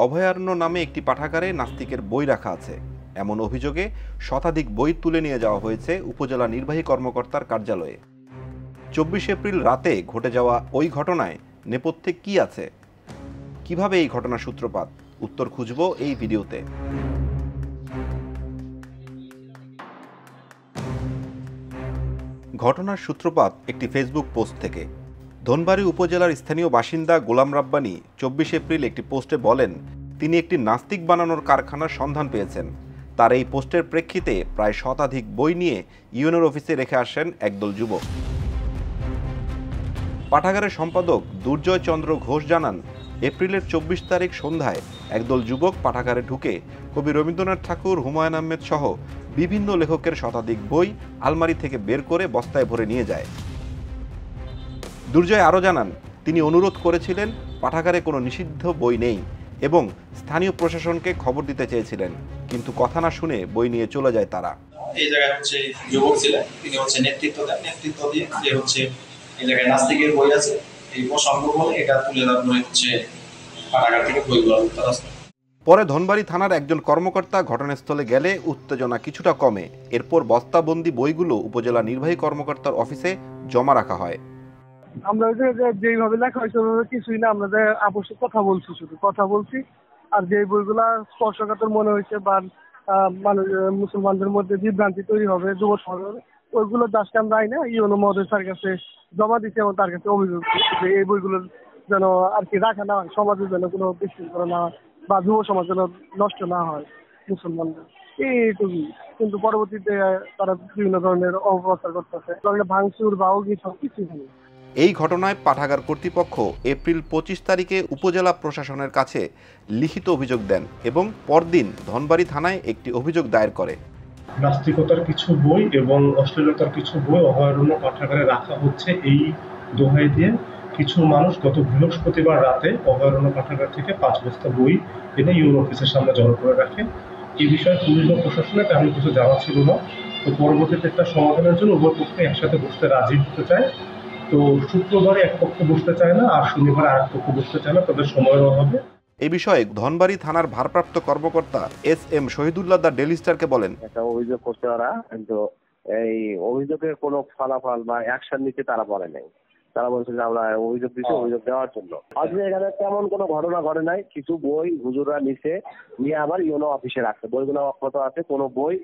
অভয়ারণ্য নামে একটি পাঠাগারে নাস্তিকের বই রাখা আছে। এমন অভিযোগে শতাধিক বই তুলে নিয়ে যাওয়া হয়েছে উপজেলা নির্বাহী কর্মকর্তার কার্যালয়ে। 24 এপ্রিল রাতে ঘটে যাওয়া ওই ঘটনায় নেপথ্যে কি আছে, কিভাবে এই ঘটনার সূত্রপাত, উত্তর খুঁজব এই ভিডিওতে। ঘটনার সূত্রপাত একটি ফেসবুক পোস্ট থেকে। ধনবাড়ী উপজেলার স্থানীয় বাসিন্দা গোলাম রাব্বানী 24 এপ্রিল একটি পোস্টে বলেন, তিনি একটি নাস্তিক বানানোর কারখানার সন্ধান পেয়েছেন। তার এই পোস্টের প্রেক্ষিতে প্রায় শতাধিক বই নিয়ে ইউএনওর অফিসে রেখে আসেন একদল যুবক। পাঠাগারের সম্পাদক দুর্জয় চন্দ্র ঘোষ জানান, এপ্রিলের 24 তারিখ সন্ধ্যায় একদল যুবক পাঠাগারে ঢুকে কবি রবীন্দ্রনাথ ঠাকুর, হুমায়ুন আহমেদ সহ বিভিন্ন লেখকের শতাধিক বই আলমারি থেকে বের করে বস্তায় ভরে নিয়ে যায়। দুর্জয় আরও জানান, তিনি অনুরোধ করেছিলেন পাঠাগারে কোনো নিষিদ্ধ বই নেই এবং স্থানীয় প্রশাসনকে খবর দিতে চেয়েছিলেন, কিন্তু কথা না শুনে বই নিয়ে চলে যায় তারা। এই জায়গায় যুবক ছিলেন, তিনি নেতৃত্ব দেন, নেতৃত্ব দিয়ে যে এই জায়গায় নাস্তিকের বই আছে, এই প্রসঙ্গ বলে এটা তুলে দেওয়া পাঠাগার থেকে বইগুলো। পরে ধনবাড়ী থানার একজন কর্মকর্তা ঘটনাস্থলে গেলে উত্তেজনা কিছুটা কমে। এরপর বস্তাবন্দি বইগুলো উপজেলা নির্বাহী কর্মকর্তার অফিসে জমা রাখা হয়। আমরা যেভাবে লেখা হয়েছে কিছুই না, আমরা আপসে কথা বলছি আর যে বইগুলা স্পর্শকাতর মনে হয়েছে বা মানুষ মুসলমানদের মধ্যে বিভ্রান্তি তৈরি হবে যুব সমাজে, ওইগুলো জাস্ট আমরা আইনা ইউনো মহোদয় স্যার কাছে জমা দিচ্ছি এবং তার কাছে অভিযোগ যে এই বইগুলো যেন আর কি রাখা না হয়, সমাজের যেন কোনো বিশৃঙ্খলা না হয় বা যুব সমাজ যেন নষ্ট না হয় মুসলমানদের, এইটুকুই। কিন্তু পরবর্তীতে তারা বিভিন্ন ধরনের অপপ্রচার করতেছে, ভাঙচুর বা অগ্নি সব কিছুই নেই। এই ঘটনায় পাঠাগার কর্তৃপক্ষ এপ্রিল 25 তারিখে উপজেলা প্রশাসনের কাছে লিখিত অভিযোগ দেন এবং পরদিন ধনবাড়ী থানায় একটি অভিযোগ দায়ের করে। নাস্তিকতার কিছু বই এবং অশ্লীলতার কিছু বই অভয়ারণ্য পাঠাগারে রাখা হচ্ছে, এই দোহাই দিয়ে কিছু মানুষ গত বৃহস্পতিবার রাতে অভয়ারণ্য পাঠাগার থেকে 5 বস্তা বই এনে ইউনো অফিসের সামনে জড়ো করে রাখে। এই বিষয়ে পুলিশ বা প্রশাসনের তেমন কিছু জানা ছিল না। তো পরবর্তীতে একটা সমাধানের জন্য উভয় পক্ষ একসাথে বসতে রাজি হতে চায়। তো শুক্রবারে এক পক্ষ বসতে চায় না আর শনিবারে আরেক পক্ষ বসতে চায় না, তাদের সময়ের অভাবে। এ বিষয়ে ধনবাড়ী থানার ভারপ্রাপ্ত কর্মকর্তা এস.এম. শহীদুল্লাহ দা ডেইলি স্টারকে বলেন, একটা অভিযোগ করতে ওরা, কিন্তু এই অভিযোগের কোনো ফলাফল বা অ্যাকশন নিতে তারা বলে নাই। তারা বলছে যে আমরা অভিযোগ দিচ্ছি অভিযোগ দেওয়ার জন্য। আজকে এখানে তেমন কোনো ঘটনা ঘটে নাই। কিছু বই হুজুররা নিয়ে আবার ইউনো অফিসে রাখছে, বইগুলো অক্ষত আছে, কোনো বই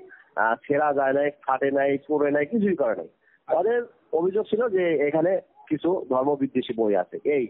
ছেঁড়া যায় নাই, ফাটে নাই, পড়ে নাই, কিছুই করে নাই। তাদের অভিযোগ ছিল যে এখানে কিছু ধর্মবিদ্বেষী বই আছে, এই